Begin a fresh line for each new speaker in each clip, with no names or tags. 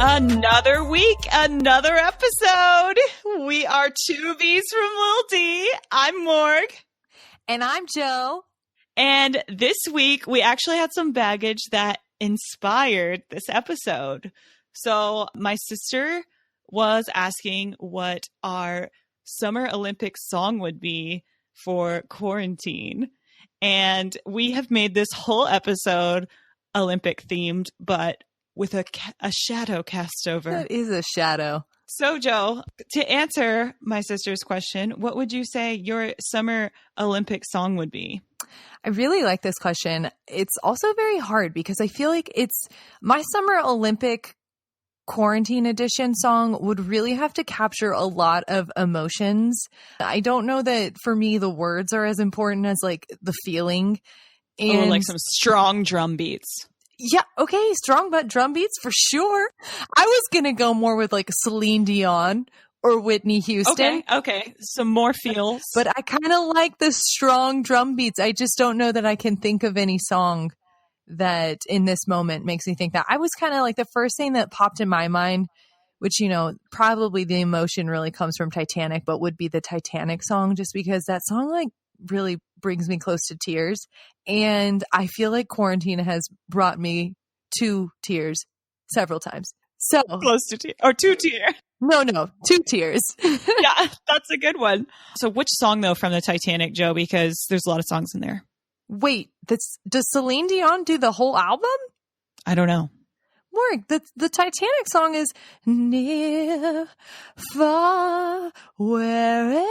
Another week, another episode. We are two V's from Lil D. I'm Morg.
And I'm Joe.
And this week, we actually had some baggage that inspired this episode. So my sister was asking what our Summer Olympics song would be for quarantine. And we have made this whole episode Olympic themed, but with a shadow cast over.
That is a shadow.
So, Joe, to answer my sister's question, what would you say your Summer Olympic song would be?
I really like this question. It's also very hard because I feel like it's my Summer Olympic quarantine edition song would really have to capture a lot of emotions. I don't know that for me the words are as important as like the feeling. And
like some strong drum beats.
Yeah, okay, strong but drum beats for sure. I was going to go more with like Celine Dion or Whitney Houston.
Okay. Some more feels.
But I kind of like the strong drum beats. I just don't know that I can think of any song that in this moment makes me think that. I was kind of like the first thing that popped in my mind, which, you know, probably the emotion really comes from Titanic, but would be the Titanic song, just because that song like really brings me close to tears. And I feel like quarantine has brought me to tears several times. So
close to tears or 2 tears.
No, 2 tears.
Yeah, that's a good one. So which song though from the Titanic, Joe? Because there's a lot of songs in there.
Wait, does Celine Dion do the whole album?
I don't know.
Mark, the Titanic song is near, far, wherever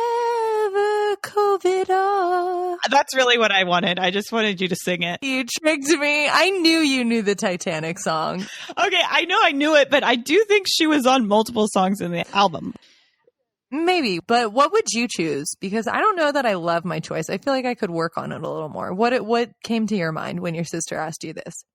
COVID are.
That's really what I wanted. I just wanted you to sing it.
You tricked me. I knew you knew the Titanic song.
Okay, I know I knew it, but I do think she was on multiple songs in the album.
Maybe, but what would you choose? Because I don't know that I love my choice. I feel like I could work on it a little more. What came to your mind when your sister asked you this?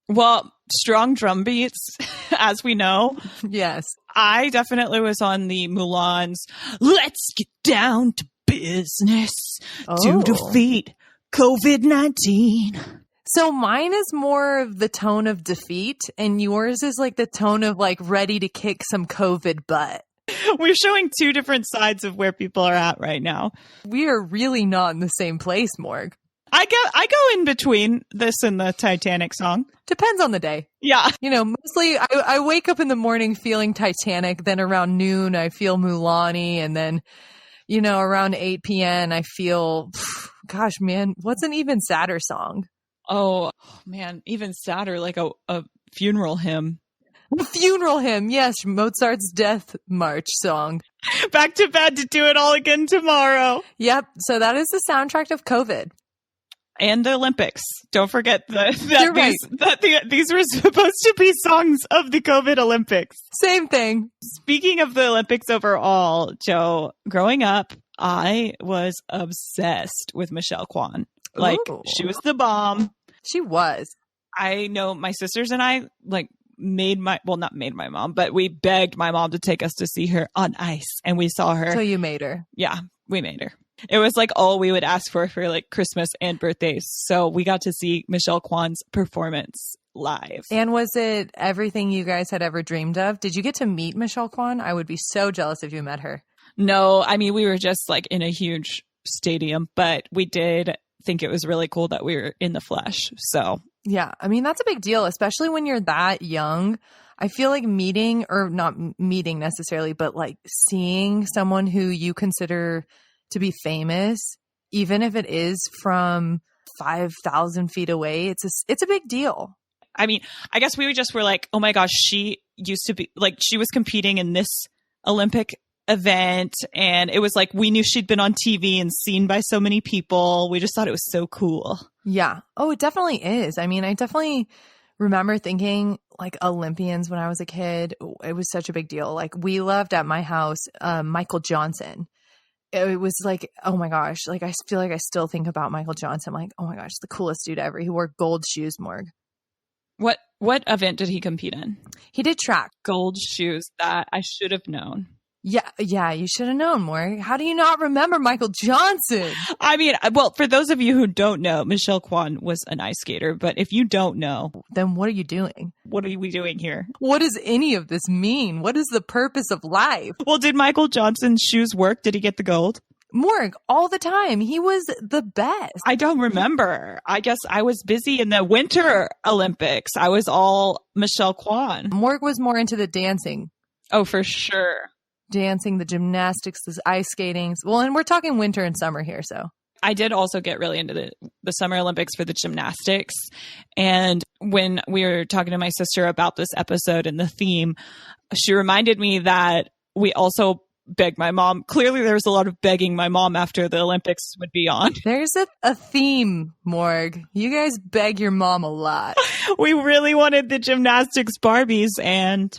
Well, strong drum beats, as we know.
Yes.
I definitely was on the Mulan's "Let's Get Down to Business" to defeat COVID-19.
So mine is more of the tone of defeat, and yours is like the tone of like ready to kick some COVID butt.
We're showing two different sides of where people are at right now.
We are really not in the same place, Morg.
I go in between this and the Titanic song.
Depends on the day.
Yeah.
You know, mostly I wake up in the morning feeling Titanic, then around noon I feel Mulani, and then, you know, around 8 p.m. I feel, gosh, man, what's an even sadder song?
Oh, man, even sadder, like a funeral hymn.
A funeral hymn, yes, Mozart's Death March song.
Back to bed to do it all again tomorrow.
Yep, so that is the soundtrack of COVID.
And the Olympics. Don't forget that these were supposed to be songs of the COVID Olympics.
Same thing.
Speaking of the Olympics overall, Joe, growing up, I was obsessed with Michelle Kwan. Like, she was the bomb.
She was.
I know my sisters and I, like, not made my mom, but we begged my mom to take us to see her on ice. And we saw her.
So you made her.
Yeah, we made her. It was like all we would ask for like Christmas and birthdays. So we got to see Michelle Kwan's performance live.
And was it everything you guys had ever dreamed of? Did you get to meet Michelle Kwan? I would be so jealous if you met her.
No, I mean, we were just like in a huge stadium, but we did think it was really cool that we were in the flesh. So
yeah, I mean, that's a big deal, especially when you're that young. I feel like meeting, or not meeting necessarily, but like seeing someone who you consider to be famous, even if it is from 5,000 feet away, it's a big deal.
I mean, I guess we were like, oh my gosh, she used to be like, she was competing in this Olympic event, and it was like we knew she'd been on TV and seen by so many people. We just thought it was so cool.
Yeah. Oh, it definitely is. I mean, I definitely remember thinking like Olympians when I was a kid. It was such a big deal. Like we loved at my house, Michael Johnson. It was like, oh my gosh, like I feel like I still think about Michael Johnson. I'm like, oh my gosh, the coolest dude ever. He wore gold shoes, Morg.
What event did he compete in?
He did track.
Gold shoes. That I should have known.
Yeah, you should have known more. How do you not remember Michael Johnson?
I mean, well, for those of you who don't know, Michelle Kwan was an ice skater. But if you don't know,
then what are you doing?
What are we doing here?
What does any of this mean? What is the purpose of life?
Well, did Michael Johnson's shoes work? Did he get the gold?
Morg, all the time. He was the best.
I don't remember. I guess I was busy in the Winter Olympics. I was all Michelle Kwan.
Morg was more into the dancing.
Oh, for sure.
Dancing, the gymnastics, the ice skating. Well, and we're talking winter and summer here, so.
I did also get really into the Summer Olympics for the gymnastics. And when we were talking to my sister about this episode and the theme, she reminded me that we also begged my mom. Clearly, there was a lot of begging my mom after the Olympics would be on.
There's a theme, Morg. You guys beg your mom a lot.
We really wanted the gymnastics Barbies, and,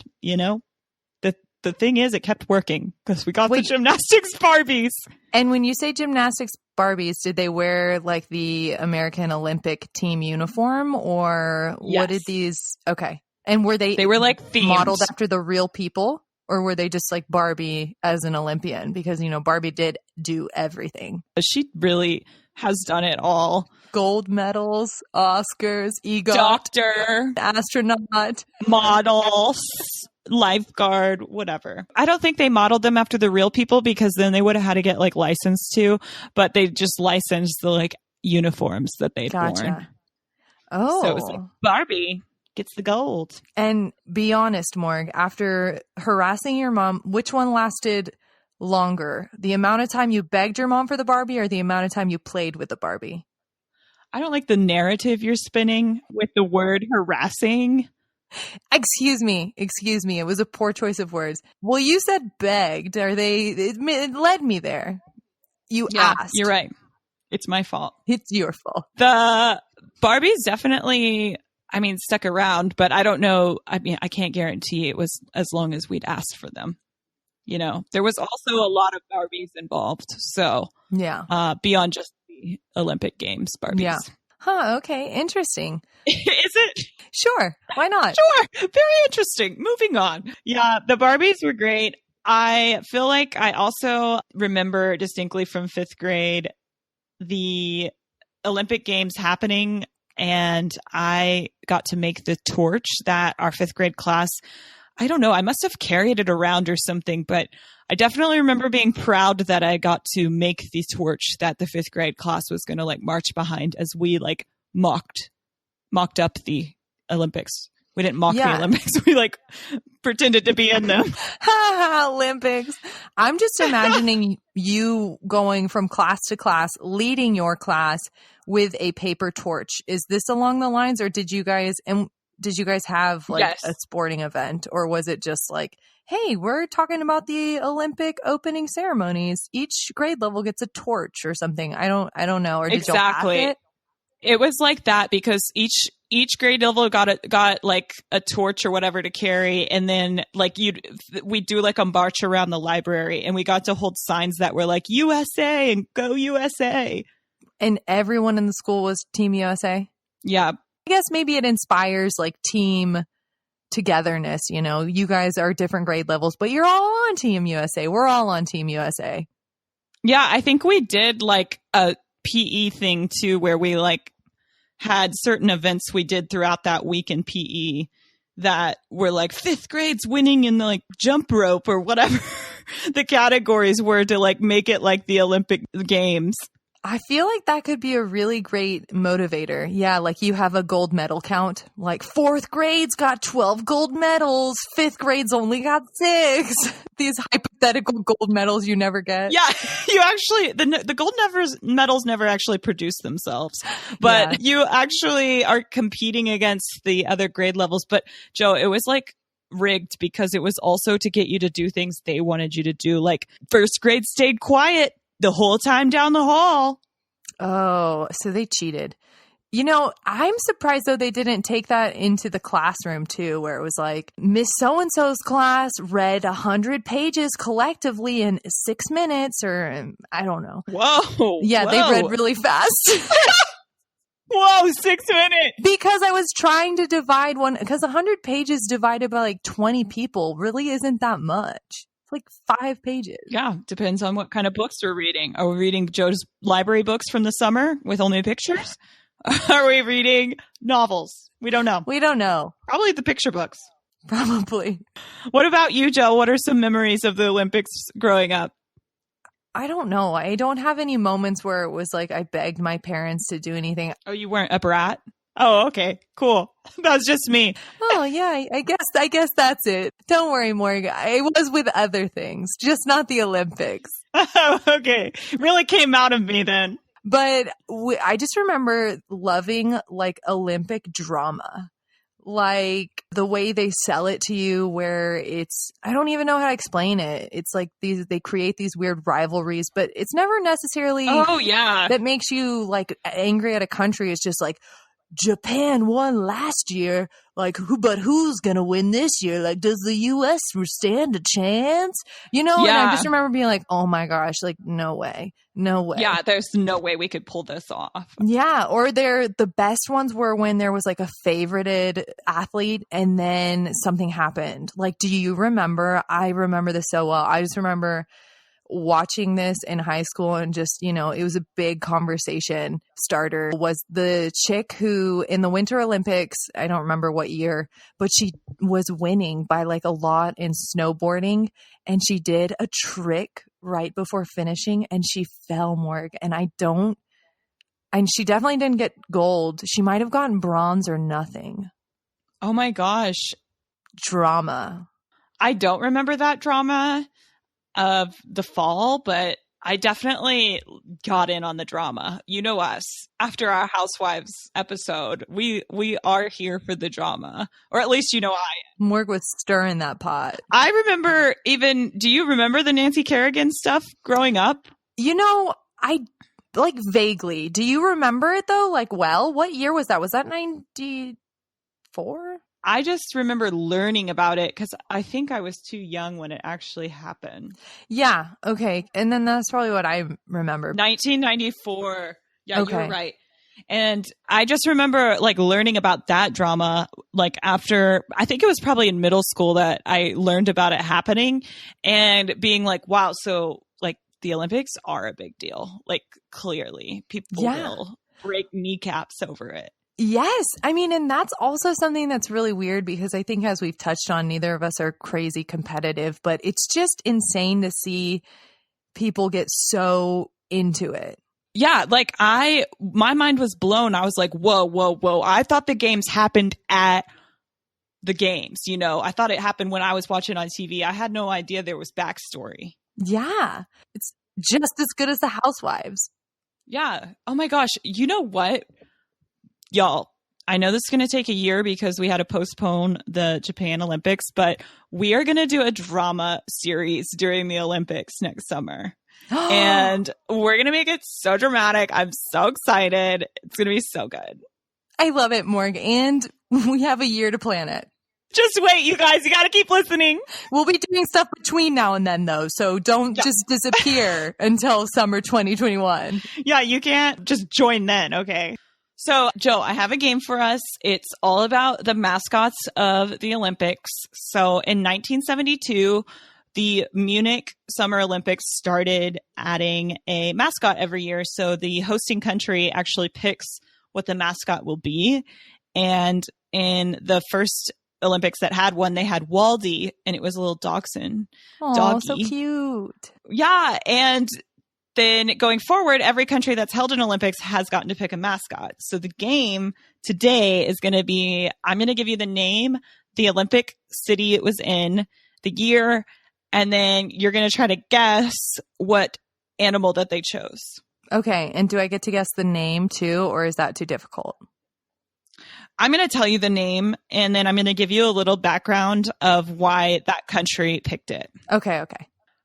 the thing is, it kept working because we got the gymnastics Barbies.
And when you say gymnastics Barbies, did they wear like the American Olympic team uniform, or
yes.
What did these? Okay. And were they
were like themed.
Modeled after the real people, or were they just like Barbie as an Olympian? Because, Barbie did do everything.
She really has done it all.
Gold medals, Oscars, EGOT,
doctor,
astronaut,
model, lifeguard, whatever. I don't think they modeled them after the real people because then they would have had to get like licensed to, but they just licensed the like uniforms that they'd worn.
Oh.
So it was like Barbie gets the gold.
And be honest, Morg, after harassing your mom, which one lasted longer? The amount of time you begged your mom for the Barbie or the amount of time you played with the Barbie?
I don't like the narrative you're spinning with the word harassing.
Excuse me. It was a poor choice of words. Well, you said begged. It led me there. You asked.
You're right. It's my fault.
It's your fault.
The Barbies definitely, stuck around, but I don't know. I can't guarantee it was as long as we'd asked for them. There was also a lot of Barbies involved. So
yeah,
beyond just the Olympic Games Barbies.
Yeah. Huh. Okay. Interesting.
Is it?
Sure. Why not?
Sure. Very interesting. Moving on. Yeah. The Barbies were great. I feel like I also remember distinctly from 5th grade the Olympic Games happening, and I got to make the torch that our 5th grade class, I don't know, I must have carried it around or something, but I definitely remember being proud that I got to make the torch that the 5th grade class was going to like march behind as we like mocked up the Olympics. We didn't mock the Olympics. We like pretended to be in them.
Olympics. I'm just imagining you going from class to class, leading your class with a paper torch. Is this along the lines, or did you guys have like a sporting event, or was it just like, hey, we're talking about the Olympic opening ceremonies. Each grade level gets a torch or something. I don't know. Or did you have it?
It was like that because each grade level got like a torch or whatever to carry, and then like we'd do like a march around the library, and we got to hold signs that were like USA and go USA.
And everyone in the school was Team USA?
Yeah.
I guess maybe it inspires like team togetherness. You guys are different grade levels, but you're all on Team USA. We're all on Team USA.
Yeah, I think we did like a PE thing too, where we like had certain events we did throughout that week in PE that were like 5th grade's winning in the like jump rope or whatever the categories were to like make it like the Olympic Games.
I feel like that could be a really great motivator. Yeah, like you have a gold medal count. Like 4th grade's got 12 gold medals. 5th grade's only got 6. These hypothetical gold medals you never get.
Yeah, you actually, the gold medals never actually produce themselves. But you actually are competing against the other grade levels. But Joe, it was like rigged because it was also to get you to do things they wanted you to do. Like 1st grade stayed quiet the whole time down the hall.
Oh, so they cheated. I'm surprised though they didn't take that into the classroom too, where it was like Miss So-and-so's class read 100 pages collectively in 6 minutes, or I don't know.
Whoa.
Yeah,
whoa.
They read really fast.
Whoa, 6 minutes.
Because I was trying to divide because 100 pages divided by like 20 people really isn't that much. like 5 pages.
Yeah, depends on what kind of books we're reading. Are we reading Joe's library books from the summer with only pictures? Are we reading novels? We don't know.
We don't know.
Probably the picture books.
Probably.
What about you, Joe? What are some memories of the Olympics growing up?
I don't know. I don't have any moments where it was like I begged my parents to do anything.
Oh, you weren't a brat? Oh, okay. Cool. That's just me.
Oh, yeah. I guess that's it. Don't worry, Morgan. I was with other things, just not the Olympics.
Oh, okay. Really came out of me then.
But I just remember loving like Olympic drama. Like the way they sell it to you where it's, I don't even know how to explain it. It's like they create these weird rivalries, but it's never necessarily that makes you like angry at a country. It's just like, Japan won last year. Like, who's going to win this year? Like, does the U.S. stand a chance? You know, and I just remember being like, oh my gosh, like, no way. No way.
Yeah, there's no way we could pull this off.
Yeah, or the best ones were when there was like a favorited athlete and then something happened. Like, do you remember? I remember this so well. I just remember watching this in high school and just, you know, it was a big conversation starter. Was the chick who in the Winter Olympics, I don't remember what year, but she was winning by like a lot in snowboarding, and she did a trick right before finishing and she fell, Morg, and she definitely didn't get gold. She might have gotten bronze or nothing.
Oh my gosh.
Drama.
I don't remember that drama of the fall, but I definitely got in on the drama. You know us. After our Housewives episode, we are here for the drama. Or at least you know I am.
Morg was stirring that pot.
I remember do you remember the Nancy Kerrigan stuff growing up?
You know, I like vaguely. Do you remember it though? Like, well, what year was that? Was that 94?
I just remember learning about it because I think I was too young when it actually happened.
Yeah. Okay. And then that's probably what I remember.
1994. Yeah,
okay.
You're right. And I just remember like learning about that drama, like after, I think it was probably in middle school that I learned about it happening and being like, wow, so like the Olympics are a big deal. Like clearly people will break kneecaps over it.
Yes. I mean, and that's also something that's really weird because I think as we've touched on, neither of us are crazy competitive, but it's just insane to see people get so into it.
Yeah. Like my mind was blown. I was like, whoa. I thought the games happened at the games. You know, I thought it happened when I was watching on TV. I had no idea there was backstory.
Yeah. It's just as good as the Housewives.
Yeah. Oh my gosh. You know what? Y'all, I know this is going to take a year because we had to postpone the Japan Olympics, but we are going to do a drama series during the Olympics next summer. And we're going to make it so dramatic. I'm so excited. It's going to be so good.
I love it, Morg. And we have a year to plan it.
Just wait, you guys. You got to keep listening.
We'll be doing stuff between now and then, though. So don't just disappear until summer 2021.
Yeah, you can't just join then. Okay. So, Joe, I have a game for us. It's all about the mascots of the Olympics. So, in 1972, the Munich Summer Olympics started adding a mascot every year. So, the hosting country actually picks what the mascot will be. And in the first Olympics that had one, they had Waldy, and it was a little dachshund.
Oh, so cute.
Yeah, and then going forward, every country that's held an Olympics has gotten to pick a mascot. So the game today is going to be, I'm going to give you the name, the Olympic city it was in, the year, and then you're going to try to guess what animal that they chose.
Okay. And do I get to guess the name too, or is that too difficult?
I'm going to tell you the name, and then I'm going to give you a little background of why that country picked it.
Okay.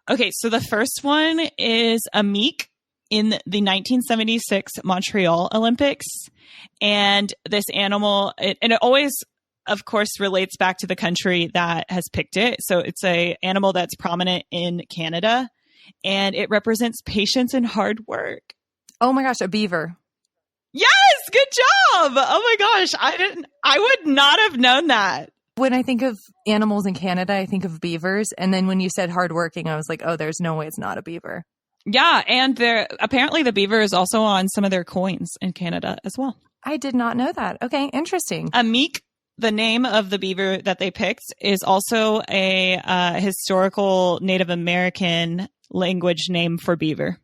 Okay, so the first one is a meek in the 1976 Montreal Olympics. And this animal, it always, of course, relates back to the country that has picked it. So it's an animal that's prominent in Canada, and it represents patience and hard work.
Oh my gosh, a beaver.
Yes, good job. Oh my gosh, I would not have known that.
When I think of animals in Canada, I think of beavers. And then when you said hardworking, I was like, oh, there's no way it's not a beaver.
Yeah, and apparently the beaver is also on some of their coins in Canada as well.
I did not know that. Okay, interesting.
Meek, the name of the beaver that they picked, is also a historical Native American language name for beaver.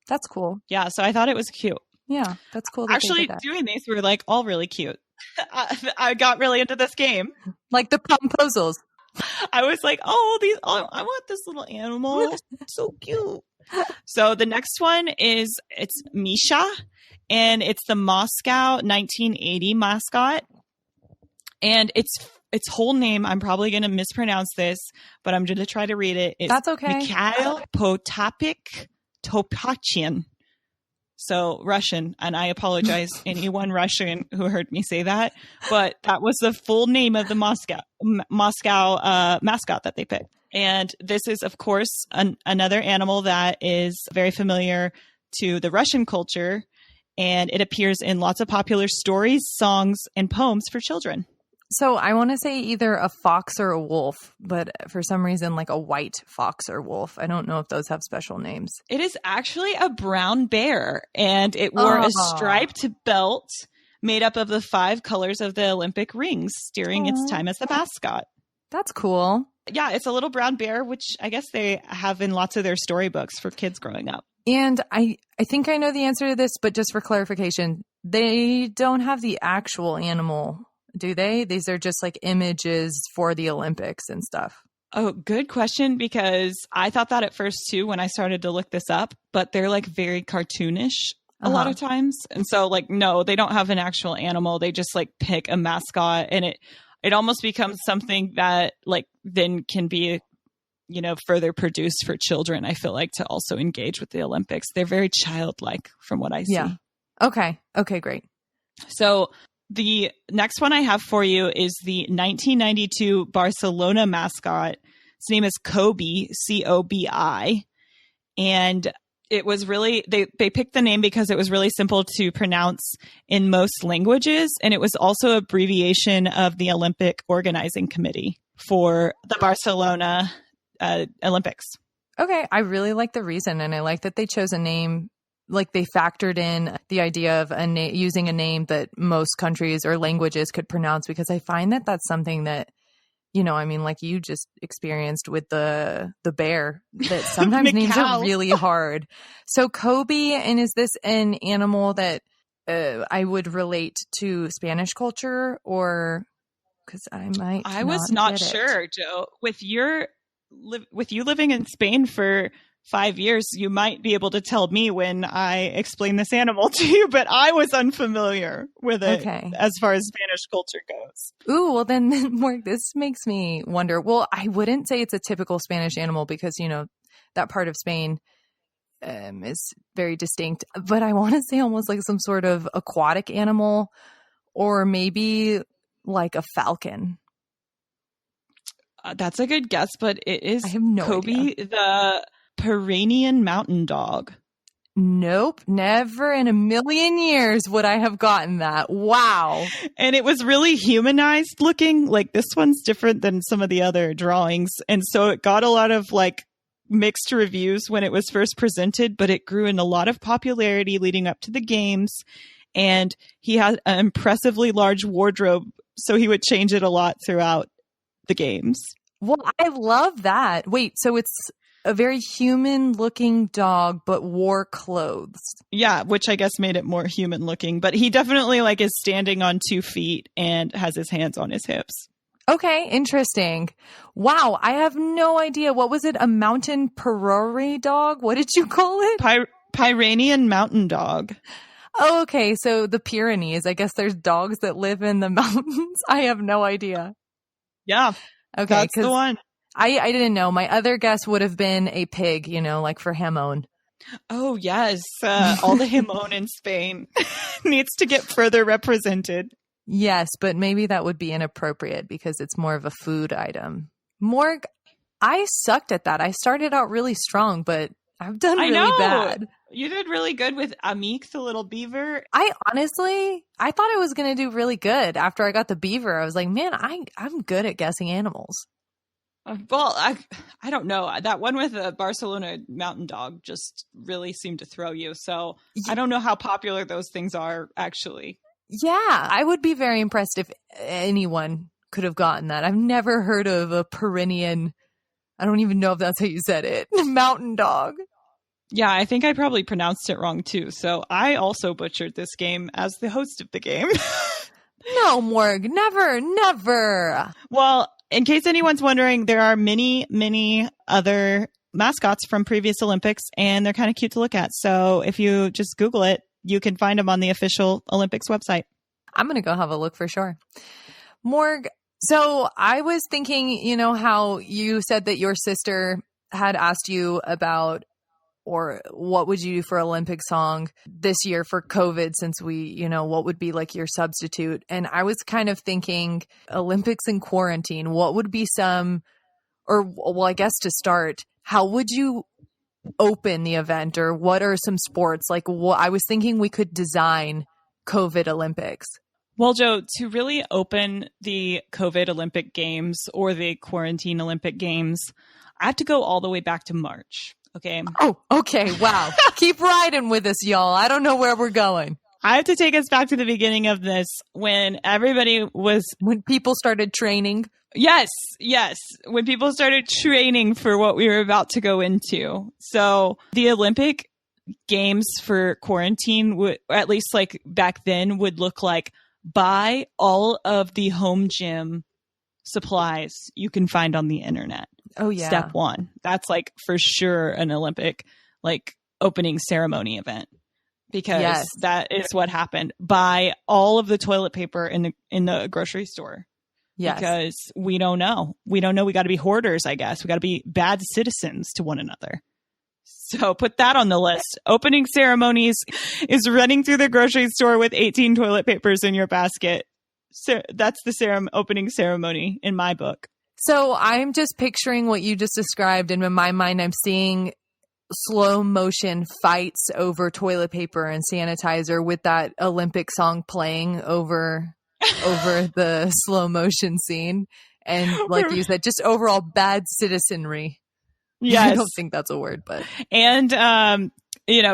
That's cool.
Yeah, so I thought it was cute.
Yeah, that's cool.
Actually, doing these were like all really cute. I got really into this game.
Like the promposals.
I was like, I want this little animal. It's so cute. So the next one it's Misha, and it's the Moscow 1980 mascot. And its whole name, I'm probably going to mispronounce this, but I'm going to try to read it.
That's okay.
Mikhail Potapik Topachin. So Russian, and I apologize anyone Russian who heard me say that, but that was the full name of the Moscow mascot that they picked. And this is, of course, another animal that is very familiar to the Russian culture, and it appears in lots of popular stories, songs, and poems for children.
So I want to say either a fox or a wolf, but for some reason, like a white fox or wolf. I don't know if those have special names.
It is actually a brown bear, and it wore a striped belt made up of the 5 colors of the Olympic rings during its time as the mascot.
That's cool.
Yeah, it's a little brown bear, which I guess they have in lots of their storybooks for kids growing up.
And I think I know the answer to this, but just for clarification, they don't have the actual animal, do they? These are just like images for the Olympics and stuff.
Oh, good question, because I thought that at first too when I started to look this up, but they're like very cartoonish a lot of times. And so like, no, they don't have an actual animal. They just like pick a mascot, and it almost becomes something that like then can be, further produced for children, I feel like, to also engage with the Olympics. They're very childlike from what I see.
Yeah. Okay, great.
So the next one I have for you is the 1992 Barcelona mascot. His name is Kobe, Cobi. And it was really, they picked the name because it was really simple to pronounce in most languages. And it was also abbreviation of the Olympic Organizing Committee for the Barcelona Olympics.
Okay. I really like the reason. And I like that they chose a name, like they factored in the idea of using a name that most countries or languages could pronounce, because I find that that's something that, like you just experienced with the bear, that sometimes names are really hard. So Kobe, and is this an animal that I would relate to Spanish culture, or because I
was not sure, Joe. With you living in Spain for 5 years, you might be able to tell me when I explain this animal to you, but I was unfamiliar with it as far as Spanish culture goes.
Ooh, well then Mark, this makes me wonder. Well, I wouldn't say it's a typical Spanish animal because, that part of Spain is very distinct, but I want to say almost like some sort of aquatic animal, or maybe like a falcon.
That's a good guess, but it is
Kobe,
the Pyrenean mountain dog.
Nope. Never in a million years would I have gotten that. Wow.
And it was really humanized looking. Like, this one's different than some of the other drawings. And so it got a lot of like mixed reviews when it was first presented, but it grew in a lot of popularity leading up to the games. And he had an impressively large wardrobe, so he would change it a lot throughout the games.
Well, I love that. Wait, so it's a very human looking dog, but wore clothes.
Yeah, which I guess made it more human looking, but he definitely like is standing on 2 feet and has his hands on his hips.
Okay, interesting. Wow, I have no idea. What was it? A mountain Perori dog? What did you call it?
Pyrenean mountain dog.
Oh, okay. So the Pyrenees, I guess there's dogs that live in the mountains. I have no idea.
Yeah.
Okay.
That's the one.
I didn't know. My other guess would have been a pig, like for jamón.
Oh, yes. All the jamón in Spain needs to get further represented.
Yes, but maybe that would be inappropriate because it's more of a food item. Morg, I sucked at that. I started out really strong, but I've done
I
really
know.
bad.
You did really good with Amik, the little beaver.
I thought I was going to do really good after I got the beaver. I was like, man, I'm good at guessing animals.
Well, I don't know. That one with the Barcelona mountain dog just really seemed to throw you. So I don't know how popular those things are, actually.
Yeah, I would be very impressed if anyone could have gotten that. I've never heard of a Pyrenean, I don't even know if that's how you said it, mountain dog.
Yeah, I think I probably pronounced it wrong, too. So I also butchered this game as the host of the game.
No, Morg, never.
Well, in case anyone's wondering, there are many other mascots from previous Olympics, and they're kind of cute to look at. So if you just Google it, you can find them on the official Olympics website.
I'm going to go have a look for sure. Morg, so I was thinking, how you said that your sister had asked you about, or what would you do for Olympic song this year for COVID, since we, what would be like your substitute? And I was kind of thinking Olympics in quarantine, what would be I guess to start, how would you open the event, or what are some sports? Like, what I was thinking we could design COVID Olympics.
Well, Joe, to really open the COVID Olympic Games or the quarantine Olympic Games, I have to go all the way back to March. Okay.
Oh, okay. Wow. Keep riding with us, y'all. I don't know where we're going.
I have to take us back to the beginning of this when
when people started training.
Yes. When people started training for what we were about to go into. So the Olympic Games for quarantine would, at least like back then, would look like buy all of the home gym supplies you can find on the internet.
Oh yeah.
Step one. That's like for sure an Olympic like opening ceremony event, because that is what happened. Buy all of the toilet paper in the grocery store. Yes. Because we don't know. We got to be hoarders, I guess. We got to be bad citizens to one another. So put that on the list. Opening ceremonies is running through the grocery store with 18 toilet papers in your basket. So that's the opening ceremony in my book.
So I'm just picturing what you just described, and in my mind, I'm seeing slow motion fights over toilet paper and sanitizer with that Olympic song playing over the slow motion scene. And like you said, just overall bad citizenry. Yes. I don't think that's a word, but.
And,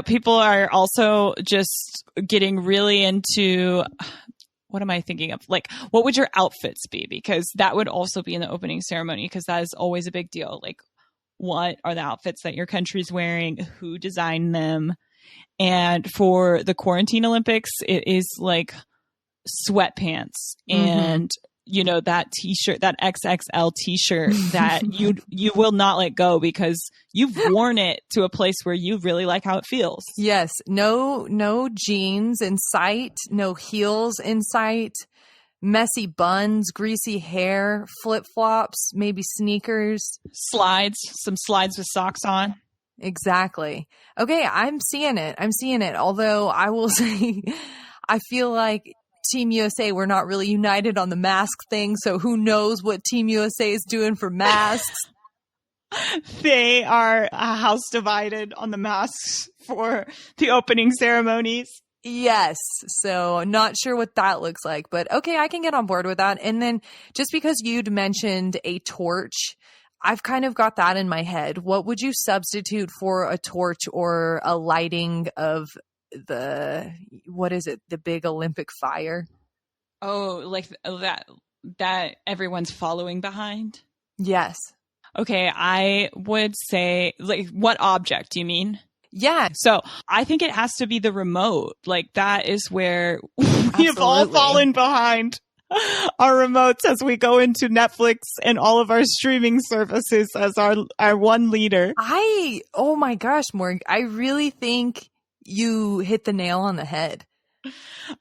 people are also just getting really into, what am I thinking of? Like, what would your outfits be? Because that would also be in the opening ceremony, because that is always a big deal. Like, what are the outfits that your country's wearing? Who designed them? And for the quarantine Olympics, it is like sweatpants and that t-shirt, that XXL t-shirt that you will not let go, because you've worn it to a place where you really like how it feels.
Yes. No jeans in sight, no heels in sight, messy buns, greasy hair, flip-flops, maybe sneakers.
Some slides with socks on.
Exactly. Okay, I'm seeing it. Although I will say, I feel like Team USA, we're not really united on the mask thing. So who knows what Team USA is doing for masks?
They are a house divided on the masks for the opening ceremonies.
Yes. So not sure what that looks like, but okay, I can get on board with that. And then just because you'd mentioned a torch, I've kind of got that in my head. What would you substitute for a torch or a lighting of the big Olympic fire?
Oh, like that everyone's following behind?
Yes.
Okay, I would say, like, what object do you mean?
Yeah.
So I think it has to be the remote. Like, that is where we have all fallen behind our remotes as we go into Netflix and all of our streaming services as our one leader.
Oh my gosh, Morg, I really think you hit the nail on the head.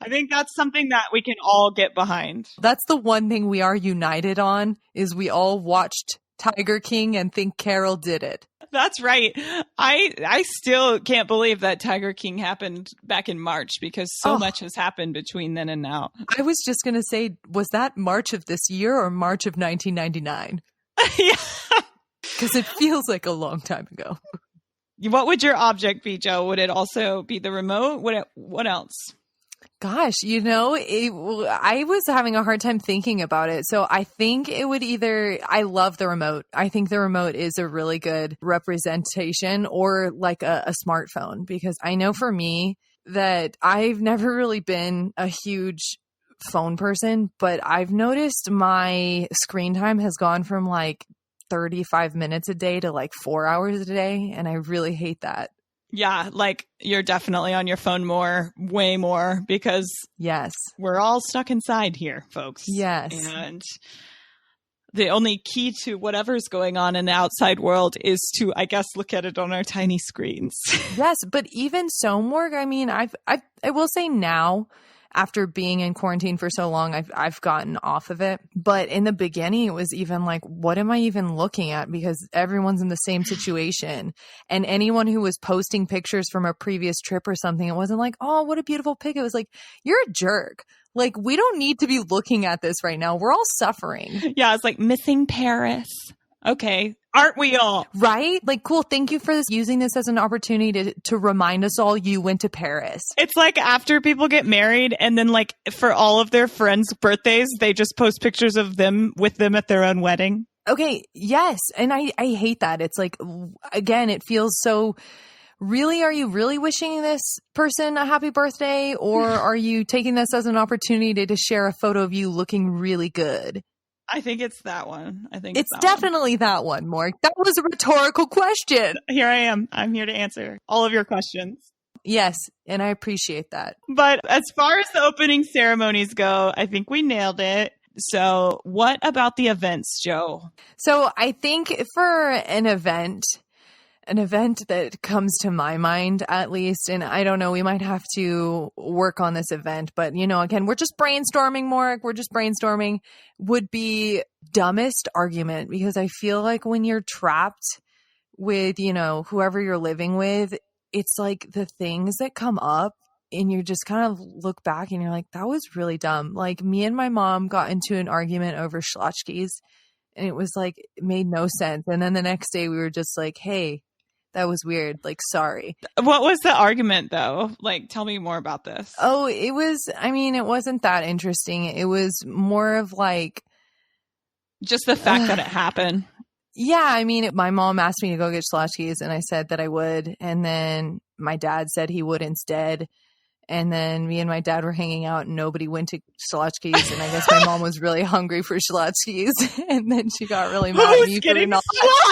I think that's something that we can all get behind.
That's the one thing we are united on, is we all watched Tiger King and think Carol did it.
That's right. I still can't believe that Tiger King happened back in March, because so much has happened between then and now.
I was just going to say, was that March of this year or March of 1999?
Yeah.
Because it feels like a long time ago.
What would your object be, Joe? Would it also be the remote? What else?
Gosh, I was having a hard time thinking about it. So I think it would I love the remote. I think the remote is a really good representation, or like a smartphone, because I know for me that I've never really been a huge phone person, but I've noticed my screen time has gone from like 35 minutes a day to like 4 hours a day. And I really hate that.
Yeah, like you're definitely on your phone more, way more, because
yes,
we're all stuck inside here, folks.
Yes.
And the only key to whatever's going on in the outside world is to, I guess, look at it on our tiny screens.
Yes, but even so, Morg, I mean, I will say now, after being in quarantine for so long, I've gotten off of it. But in the beginning, it was even like, what am I even looking at? Because everyone's in the same situation. And anyone who was posting pictures from a previous trip or something, it wasn't like, oh, what a beautiful pic. It was like, you're a jerk. Like, we don't need to be looking at this right now. We're all suffering.
Yeah, it's like missing Paris. Okay. Aren't we all?
Right? Like, cool. Thank you for using this as an opportunity to remind us all you went to Paris.
It's like after people get married and then like for all of their friends' birthdays, they just post pictures of them with them at their own wedding.
Okay. Yes. And I hate that. It's like, again, it feels so... Really, are you really wishing this person a happy birthday, or are you taking this as an opportunity to share a photo of you looking really good?
I think it's that one. I think
it's definitely that one, Morg. That was a rhetorical question.
Here I am. I'm here to answer all of your questions.
Yes, and I appreciate that.
But as far as the opening ceremonies go, I think we nailed it. So what about the events, Joe?
So I think for an event that comes to my mind, at least, and I don't know, we might have to work on this event, but, you know, again, we're just brainstorming, Morg. We're just brainstorming, would be dumbest argument, because I feel like when you're trapped with, you know, whoever you're living with, it's like the things that come up and you just kind of look back and you're like, that was really dumb. Like, me and my mom got into an argument over tchotchkes, and it was like, it made no sense. And then the next day we were just like, hey, that was weird. Like, sorry.
What was the argument, though? Like, tell me more about this.
Oh, it wasn't that interesting. It was more of like...
just the fact that it happened.
Yeah, I mean, my mom asked me to go get tchotchkes, and I said that I would. And then my dad said he would instead. And then me and my dad were hanging out, and nobody went to tchotchkes. And I guess my mom was really hungry for tchotchkes. And then she got really mad at me for not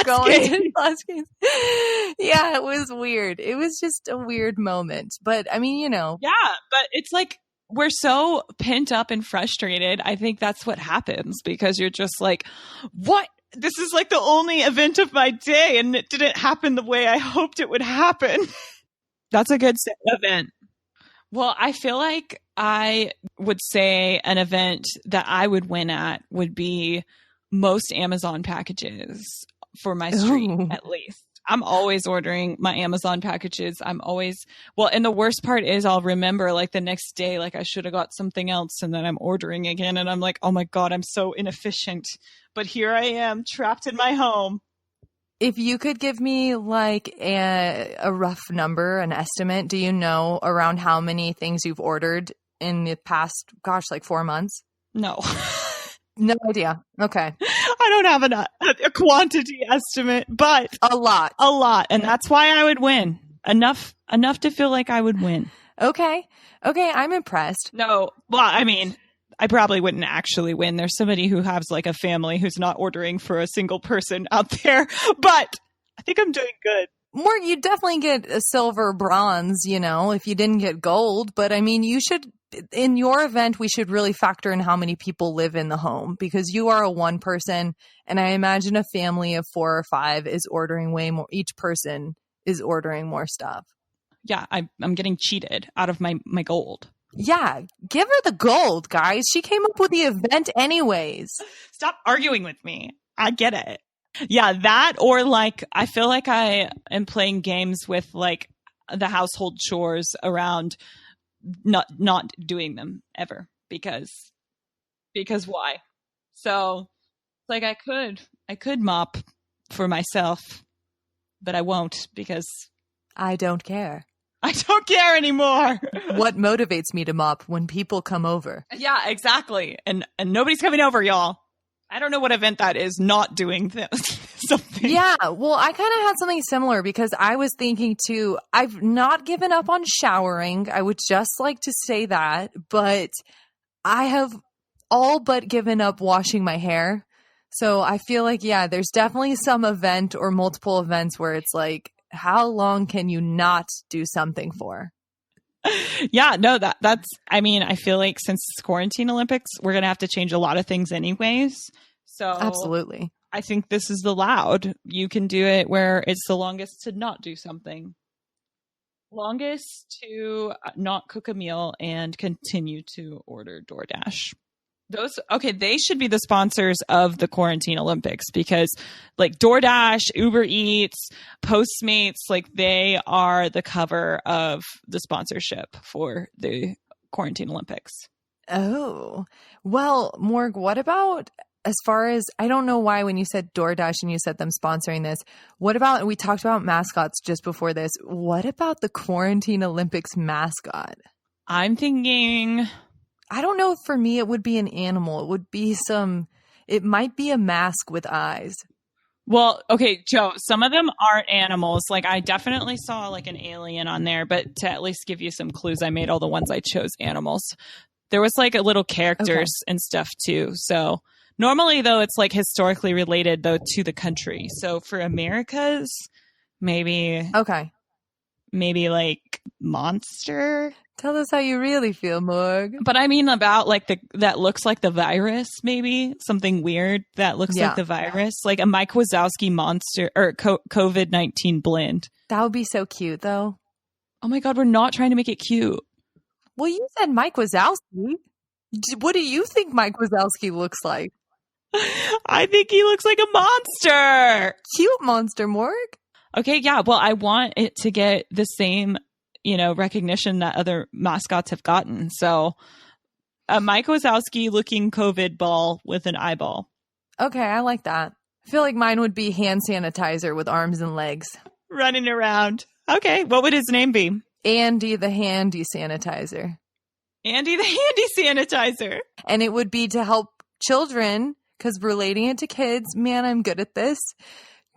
going to tchotchkes. Yeah, it was weird. It was just a weird moment. But I mean, you know.
Yeah, but it's like we're so pent up and frustrated. I think that's what happens, because you're just like, what? This is like the only event of my day, and it didn't happen the way I hoped it would happen. That's a good event. Well, I feel like I would say an event that I would win at would be most Amazon packages for my street, at least. I'm always ordering my Amazon packages. And the worst part is I'll remember like the next day, like I should have got something else, and then I'm ordering again, and I'm like, oh my God, I'm so inefficient. But here I am, trapped in my home.
If you could give me like a rough number, an estimate, do you know around how many things you've ordered in the past, like 4 months?
No.
No idea. Okay.
I don't have a quantity estimate, but
a lot.
And that's why I would win. Enough to feel like I would win.
Okay. I'm impressed.
No. Well, I mean, I probably wouldn't actually win. There's somebody who has like a family who's not ordering for a single person out there, but I think I'm doing good.
Morg, you definitely get a silver, bronze, you know, if you didn't get gold. But I mean, in your event, we should really factor in how many people live in the home, because you are a one person. And I imagine a family of 4 or 5 is ordering way more. Each person is ordering more stuff.
Yeah, I'm getting cheated out of my gold.
Yeah, give her the gold, guys. She came up with the event anyways.
Stop arguing with me. I get it. Yeah, that, or like, I feel like I am playing games with like the household chores around not doing them ever, because why? So like I could mop for myself, but I won't, because
I don't care.
I don't care anymore.
What motivates me to mop? When people come over.
Yeah, exactly. And nobody's coming over, y'all. I don't know what event that is not doing something.
Yeah, well, I kind of had something similar because I was thinking too, I've not given up on showering. I would just like to say that, but I have all but given up washing my hair. So I feel like, yeah, there's definitely some event or multiple events where it's like, how long can you not do something for?
Yeah, no, that's, I mean, I feel like since it's quarantine Olympics, we're going to have to change a lot of things anyways. So
absolutely.
I think this is allowed. You can do it where it's the longest to not do something. Longest to not cook a meal and continue to order DoorDash. They should be the sponsors of the quarantine Olympics because like DoorDash, Uber Eats, Postmates, like they are the cover of the sponsorship for the quarantine Olympics.
Oh, well, Morg, what about as far as, I don't know why when you said DoorDash and you said them sponsoring this, what about, we talked about mascots just before this. What about the quarantine Olympics mascot?
I'm thinking,
I don't know if for me it would be an animal. It would be it might be a mask with eyes.
Well, okay, Joe, some of them aren't animals. Like I definitely saw like an alien on there, but to at least give you some clues, I made all the ones I chose animals. There was like a little characters and stuff too. So normally though, it's like historically related though to the country. So for Americas, maybe like monster.
Tell us how you really feel, Morg.
But I mean about like that looks like the virus, maybe something weird that looks like the virus, like a Mike Wazowski monster or COVID-19 blend.
That would be so cute though.
Oh my God, we're not trying to make it cute.
Well, you said Mike Wazowski. What do you think Mike Wazowski looks like?
I think he looks like a monster.
Cute monster, Morg.
Okay, yeah. Well, I want it to get the same, recognition that other mascots have gotten. So a Mike Wazowski looking COVID ball with an eyeball.
Okay, I like that. I feel like mine would be hand sanitizer with arms and legs.
Running around. Okay, what would his name be?
Andy the Handy Sanitizer.
Andy the Handy Sanitizer.
And it would be to help children, because relating it to kids, man, I'm good at this,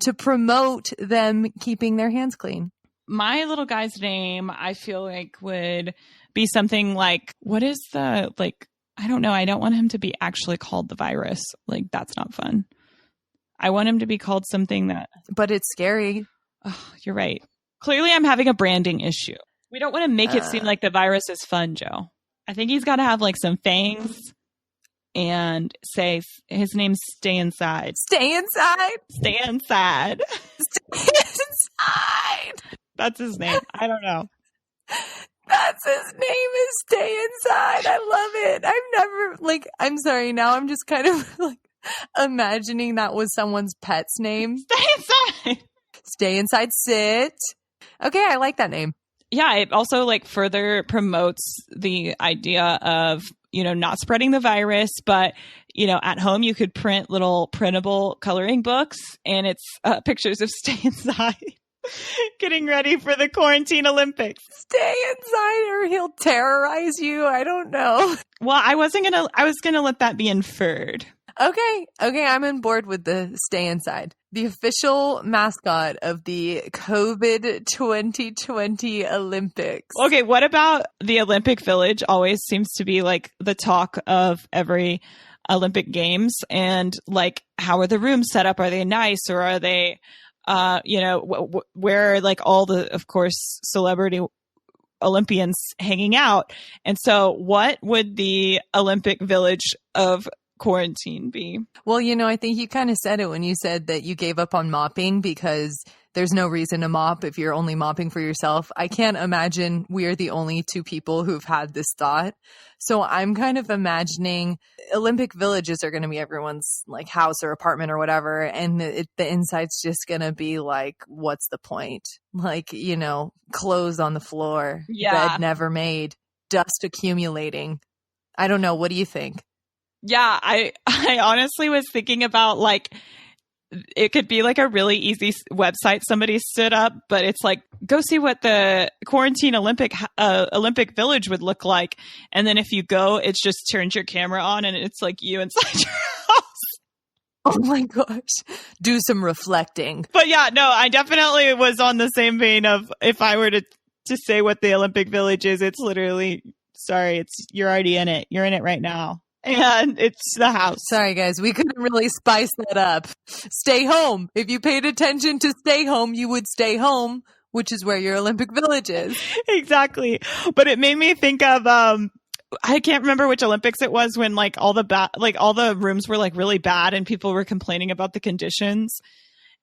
to promote them keeping their hands clean.
My little guy's name, I feel like would be something like, what is the, like, I don't know. I don't want him to be actually called the virus. Like, that's not fun. I want him to be called something that.
But it's scary.
Oh, you're right. Clearly, I'm having a branding issue. We don't want to make it seem like the virus is fun, Joe. I think he's got to have like some fangs and say his name's Stay Inside.
Stay inside?
Stay inside.
Stay inside.
That's his name. I don't know.
That's his name is Stay Inside. I love it. I've never, I'm sorry. Now I'm just kind of imagining that was someone's pet's name.
Stay inside.
Stay inside, sit. Okay, I like that name.
Yeah, it also further promotes the idea of, not spreading the virus, but, at home you could print little printable coloring books and it's pictures of Stay Inside getting ready for the quarantine Olympics.
Stay inside or he'll terrorize you. I don't know.
Well, I was going to let that be inferred.
Okay, I'm on board with the Stay Inside. The official mascot of the COVID 2020 Olympics.
Okay, what about the Olympic Village? Always seems to be the talk of every Olympic Games. And how are the rooms set up? Are they nice or are they, where are all the, of course, celebrity Olympians hanging out? And so what would the Olympic Village of quarantine be?
Well, I think you kind of said it when you said that you gave up on mopping because there's no reason to mop if you're only mopping for yourself. I can't imagine we are the only two people who've had this thought. So I'm kind of imagining Olympic villages are going to be everyone's house or apartment or whatever. And the inside's just going to be what's the point? Clothes on the floor, bed never made, dust accumulating. I don't know. What do you think?
Yeah, I honestly was thinking about it could be like a really easy website somebody stood up, but it's like, go see what the quarantine Olympic Village would look like. And then if you go, it's just turns your camera on and it's like you inside your house.
Oh my gosh. Do some reflecting.
But yeah, no, I definitely was on the same vein of if I were to say what the Olympic Village is, it's literally, sorry, you're already in it. You're in it right now. And it's the house.
Sorry, guys. We couldn't really spice that up. Stay home. If you paid attention to stay home, you would stay home, which is where your Olympic Village is.
Exactly. But it made me think of, I can't remember which Olympics it was when like all the rooms were like really bad and people were complaining about the conditions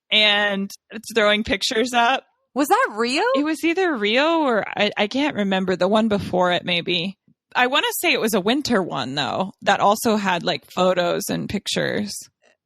and it's throwing pictures up.
Was that Rio?
It was either Rio or I can't remember, the one before it maybe. I want to say it was a winter one, though, that also had like photos and pictures.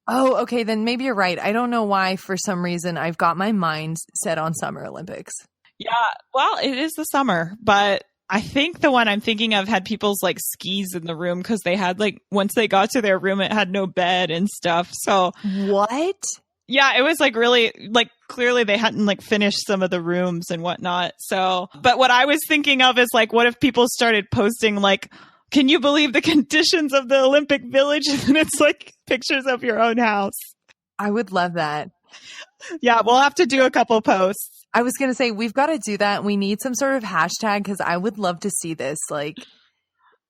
Oh, okay. Then maybe you're right. I don't know why, for some reason, I've got my mind set on Summer Olympics.
Yeah, well, it is the summer, but I think the one I'm thinking of had people's like skis in the room because they had like, once they got to their room, it had no bed and stuff. So
what?
Yeah, it was like really like clearly they hadn't like finished some of the rooms and whatnot. So, but what I was thinking of is like, what if people started posting like, can you believe the conditions of the Olympic Village? And it's like pictures of your own house.
I would love that.
Yeah, we'll have to do a couple posts.
I was going to say, we've got to do that. We need some sort of hashtag because I would love to see this. Like,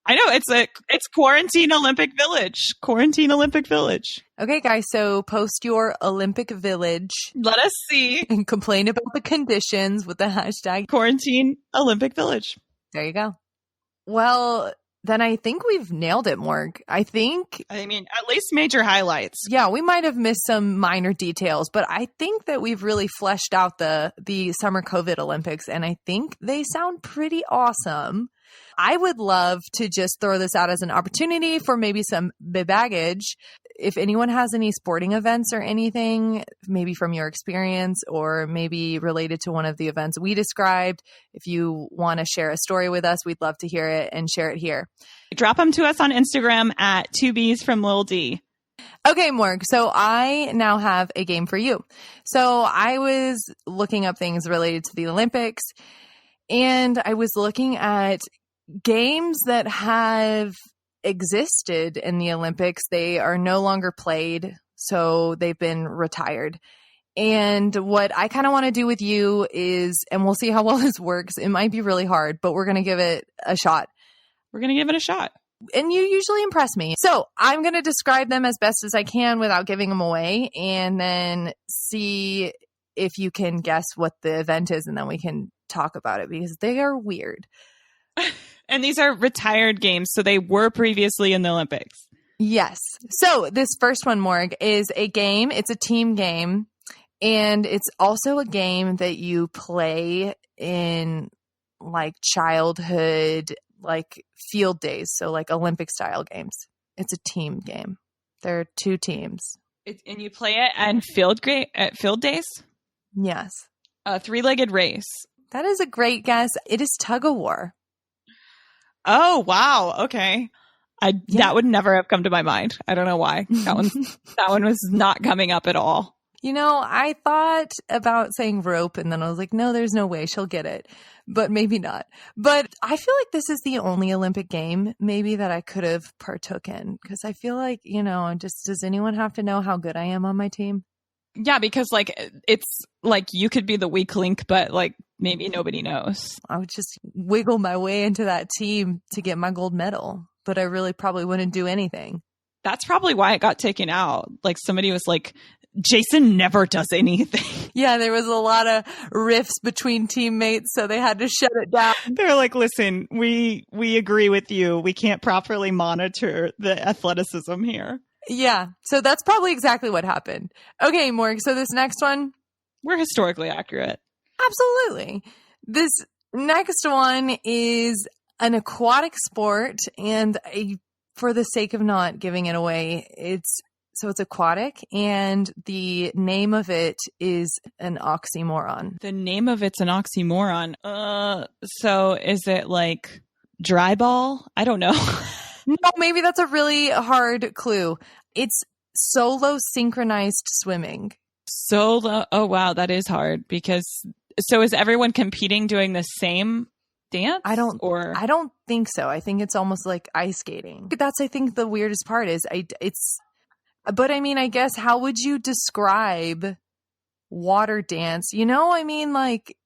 I know it's Quarantine Olympic Village. Quarantine Olympic Village.
Okay, guys. So post your Olympic Village.
Let us see.
And complain about the conditions with the hashtag
Quarantine Olympic Village.
There you go. Well, then I think we've nailed it, Morg. I mean,
at least major highlights.
Yeah, we might have missed some minor details, but I think that we've really fleshed out the Summer COVID Olympics, and I think they sound pretty awesome. I would love to just throw this out as an opportunity for maybe some baggage. If anyone has any sporting events or anything, maybe from your experience or maybe related to one of the events we described, if you want to share a story with us, we'd love to hear it and share it here.
Drop them to us on Instagram at 2Bs from Lil D.
Okay, Morg. So I now have a game for you. So I was looking up things related to the Olympics, and I was looking at games that have existed in the Olympics. They are no longer played, so they've been retired. And what I kind of want to do with you is, and we'll see how well this works. It might be really hard, but we're going to give it a shot.
We're going to give it a shot.
And you usually impress me. So I'm going to describe them as best as I can without giving them away, and then see if you can guess what the event is, and then we can talk about it because they are weird.
And these are retired games, so they were previously in the Olympics.
Yes. So this first one, Morg, is a game. It's a team game, and it's also a game that you play in like childhood, like field days. So like Olympic style games. It's a team game. There are two teams.
And you play it at field days?
Yes.
A three-legged race.
That is a great guess. It is tug of war.
Oh, wow. Okay. That would never have come to my mind. I don't know why. That one was not coming up at all.
You know, I thought about saying rope, and then I was like, no, there's no way she'll get it, but maybe not. But I feel like this is the only Olympic game maybe that I could have partook in, because I feel like, does anyone have to know how good I am on my team?
Yeah, because like it's like you could be the weak link, but like maybe nobody knows.
I would just wiggle my way into that team to get my gold medal, but I really probably wouldn't do anything.
That's probably why it got taken out. Like somebody was like, Jason never does anything.
Yeah, there was a lot of rifts between teammates, so they had to shut it down.
They're like, listen, we agree with you. We can't properly monitor the athleticism here.
Yeah, so that's probably exactly what happened. Okay, Morg, so this next one.
We're historically accurate.
Absolutely. This next one is an aquatic sport, and for the sake of not giving it away, it's aquatic, and the name of it is an oxymoron.
The name of it's an oxymoron. So is it like dry ball? I don't know.
No, maybe that's a really hard clue. It's Solo synchronized swimming.
Solo. Oh, wow. That is hard because so is everyone competing doing the same dance?
I don't think so. I think it's almost like ice skating. That's, I think, the weirdest part is but I mean, I guess how would you describe water dance? You know, I mean, like,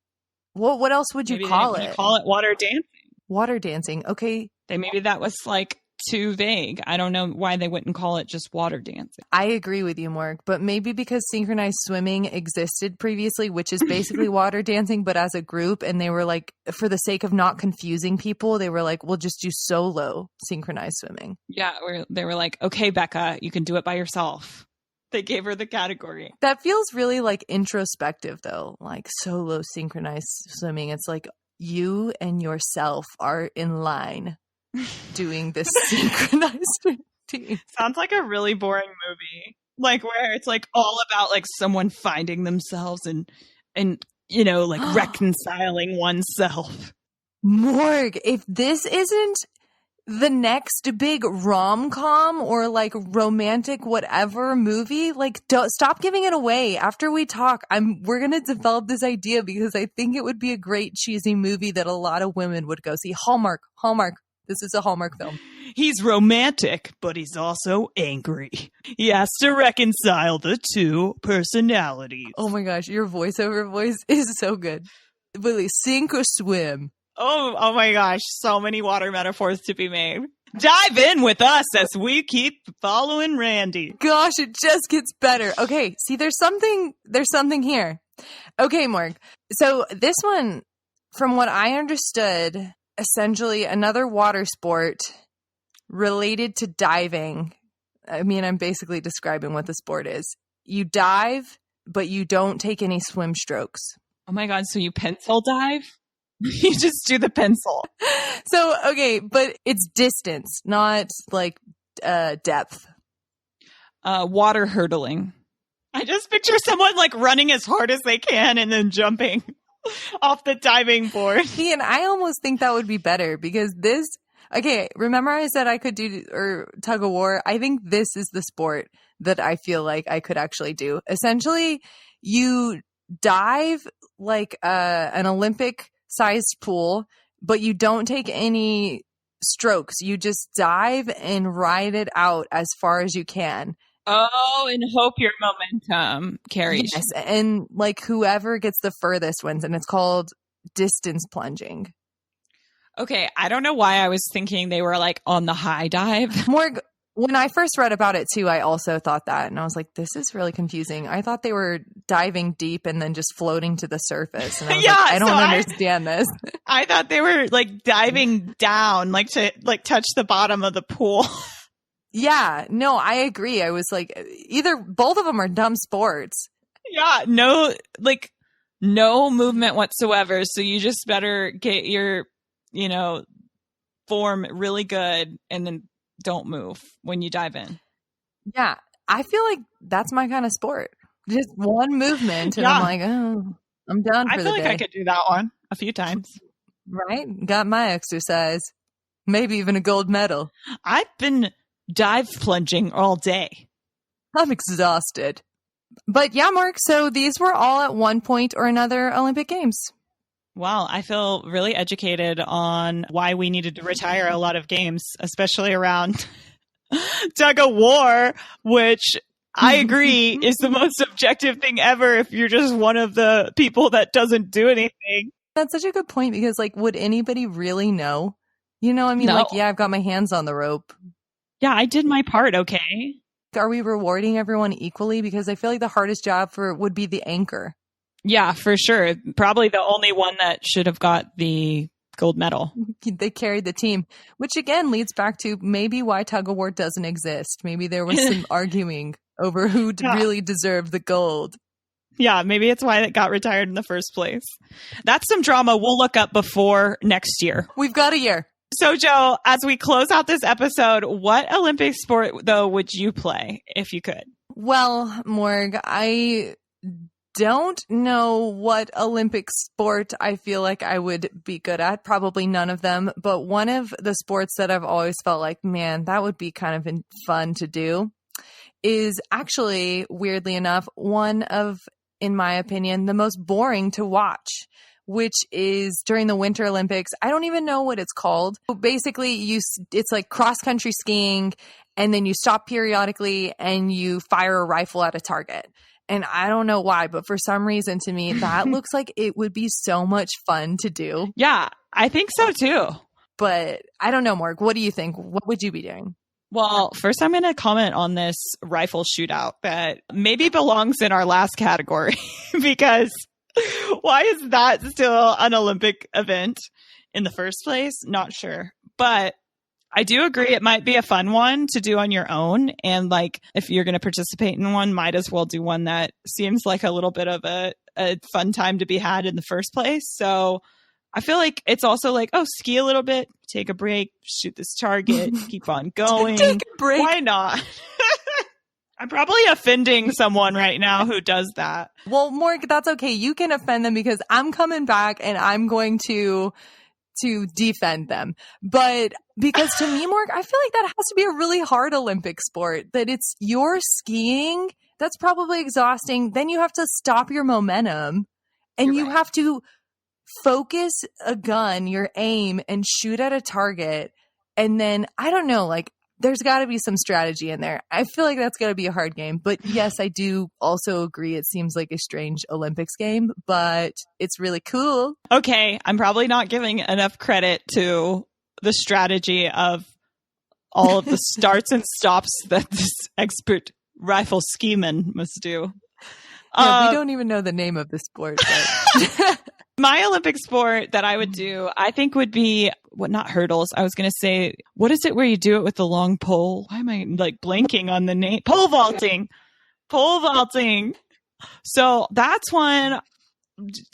what else would you call it?
You call it water dancing.
Water dancing. Okay.
Maybe that was like too vague. I don't know why they wouldn't call it just water dancing.
I agree with you, Morg, but maybe because synchronized swimming existed previously, which is basically water dancing, but as a group, and they were like, for the sake of not confusing people, they were like, we'll just do solo synchronized swimming.
Yeah, they were like, okay, Becca, you can do it by yourself. They gave her the category.
That feels really like introspective, though, like solo synchronized swimming. It's like you and yourself are in line doing this synchronized routine.
Sounds like a really boring movie, like where it's like all about like someone finding themselves and you know, like reconciling oneself.
Morg, if this isn't the next big rom-com or like romantic whatever movie, like stop giving it away. After we talk, we're gonna develop this idea because I think it would be a great cheesy movie that a lot of women would go see. Hallmark. This is a Hallmark film.
He's romantic, but he's also angry. He has to reconcile the two personalities.
Oh my gosh, your voiceover voice is so good. Willie, sink or swim?
Oh my gosh, so many water metaphors to be made. Dive in with us as we keep following Randy.
Gosh, it just gets better. Okay, see, there's something here. Okay, Morg. So this one, from what I understood, essentially another water sport related to diving. I mean, I'm basically describing what the sport is. You dive, but you don't take any swim strokes.
Oh my God, so you pencil dive? You just do the pencil.
So, okay, but it's distance, not like depth.
Water hurdling. I just picture someone like running as hard as they can and then jumping off the diving board.
See, and I almost think that would be better because this, okay, remember I said I could do tug of war? I think this is the sport that I feel like I could actually do. Essentially, you dive like an Olympic sized pool, but you don't take any strokes. You just dive and ride it out as far as you can.
Oh, and hope your momentum carries.
Yes, and like whoever gets the furthest wins, and it's called distance plunging.
Okay, I don't know why I was thinking they were like on the high dive.
Morg, when I first read about it too, I also thought that, and I was like, this is really confusing. I thought they were diving deep and then just floating to the surface, and I was like, I don't understand this. I
thought they were like diving down, like to like touch the bottom of the pool.
Yeah, no, I agree. I was like, both of them are dumb sports.
Yeah, no movement whatsoever. So you just better get your, form really good and then don't move when you dive in.
Yeah, I feel like that's my kind of sport. Just one movement and I'm like, oh, I'm done for the day. I feel like
I could do that one a few times.
Right? Got my exercise. Maybe even a gold medal.
I've been dive plunging all day.
I'm exhausted. But yeah, Mark, so these were all at one point or another Olympic Games.
Wow, I feel really educated on why we needed to retire a lot of games, especially around tug of war, which I agree is the most objective thing ever if you're just one of the people that doesn't do anything.
That's such a good point because, like, would anybody really know? No. Like, yeah, I've got my hands on the rope.
Yeah, I did my part, okay?
Are we rewarding everyone equally? Because I feel like the hardest job would be the anchor.
Yeah, for sure. Probably the only one that should have got the gold medal.
They carried the team, which again leads back to maybe why tug of war doesn't exist. Maybe there was some arguing over who really deserved the gold.
Yeah, maybe it's why it got retired in the first place. That's some drama we'll look up before next year.
We've got a year.
So, Joe, as we close out this episode, what Olympic sport, though, would you play if you could?
Well, Morg, I don't know what Olympic sport I feel like I would be good at. Probably none of them. But one of the sports that I've always felt like, man, that would be kind of fun to do is actually, weirdly enough, one of, in my opinion, the most boring to watch, which is during the Winter Olympics. I don't even know what it's called. Basically, it's like cross-country skiing, and then you stop periodically and you fire a rifle at a target. And I don't know why, but for some reason to me, that looks like it would be so much fun to do.
Yeah, I think so too.
But I don't know, Morg. What do you think? What would you be doing?
Well, first I'm going to comment on this rifle shootout that maybe belongs in our last category because why is that still an Olympic event in the first place? Not sure. But I do agree it might be a fun one to do on your own. And like, if you're going to participate in one, might as well do one that seems like a little bit of a fun time to be had in the first place. So I feel like it's also like, oh, ski a little bit, take a break, shoot this target, keep on going.
Take a break.
Why not? I'm probably offending someone right now who does that.
Well, Morg, that's okay. You can offend them because I'm coming back and I'm going to defend them. But because to me, Morg, I feel like that has to be a really hard Olympic sport, that you're skiing. That's probably exhausting. Then you have to stop your momentum and you have to focus a gun, your aim, and shoot at a target. And then, I don't know, like, there's got to be some strategy in there. I feel like that's got to be a hard game. But yes, I do also agree it seems like a strange Olympics game, but it's really cool.
Okay, I'm probably not giving enough credit to the strategy of all of the starts and stops that this expert rifle skiman must do.
Yeah, we don't even know the name of the sport. But
my Olympic sport that I would do, I think would be not hurdles. I was going to say, what is it where you do it with the long pole? Why am I like blanking on the name? Pole vaulting. Pole vaulting. So that's one,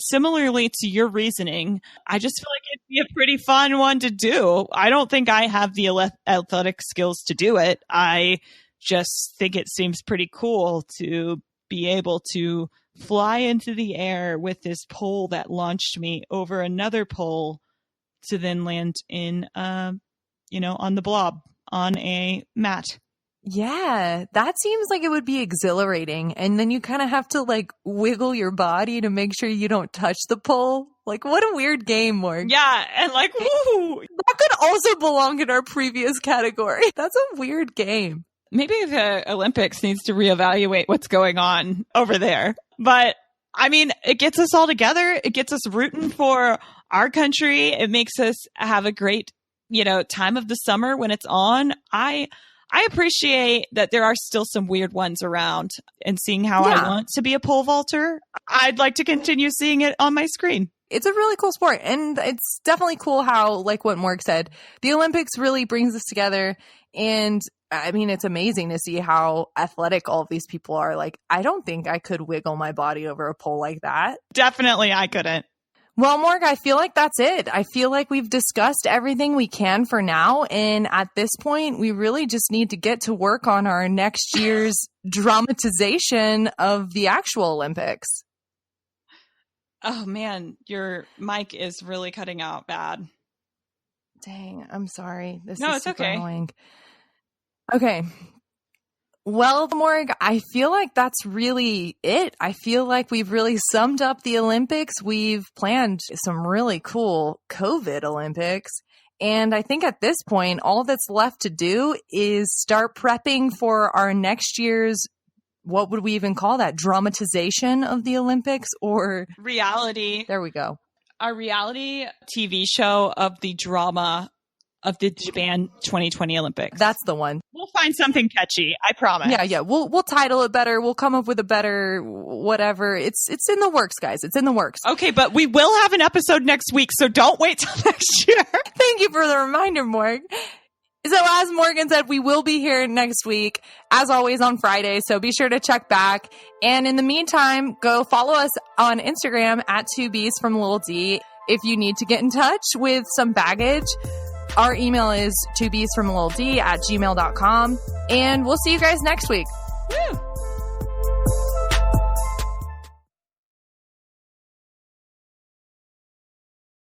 similarly to your reasoning, I just feel like it'd be a pretty fun one to do. I don't think I have the athletic skills to do it. I just think it seems pretty cool to be able to fly into the air with this pole that launched me over another pole to then land in, on the blob on a mat.
yeah, that seems like it would be exhilarating. And then you kind of have to like wiggle your body to make sure you don't touch the pole. Like, what a weird game, Morg.
Yeah, and like, woo!
That could also belong in our previous category. That's a weird game.
Maybe the Olympics needs to reevaluate what's going on over there. But I mean, it gets us all together. It gets us rooting for our country. It makes us have a great, time of the summer when it's on. I appreciate that there are still some weird ones around, and seeing how I want to be a pole vaulter, I'd like to continue seeing it on my screen.
It's a really cool sport. And it's definitely cool how, like what Morg said, the Olympics really brings us together. And I mean, it's amazing to see how athletic all of these people are. Like, I don't think I could wiggle my body over a pole like that.
Definitely, I couldn't.
Well, Morg, I feel like that's it. I feel like we've discussed everything we can for now. And at this point, we really just need to get to work on our next year's dramatization of the actual Olympics.
Oh, man, your mic is really cutting out bad.
Dang, I'm sorry. This
No,
is
it's
super
okay.
annoying. Okay. Well, Morg, I feel like that's really it. I feel like we've really summed up the Olympics. We've planned some really cool COVID Olympics. And I think at this point, all that's left to do is start prepping for our next year's, what would we even call that? Dramatization of the Olympics, or
reality.
There we go.
A reality TV show of the drama of the Japan 2020 Olympics.
That's the one.
We'll find something catchy, I promise.
Yeah. We'll title it better. We'll come up with a better whatever. It's in the works, guys. It's in the works.
Okay, but we will have an episode next week, so don't wait till next year.
Thank you for the reminder, Morg. So as Morgan said, we will be here next week, as always on Friday, so be sure to check back. And in the meantime, go follow us on Instagram at 2Bs from Lil D. If you need to get in touch with some baggage, our email is 2bsfromlilD@gmail.com. And we'll see you guys next week.
Woo!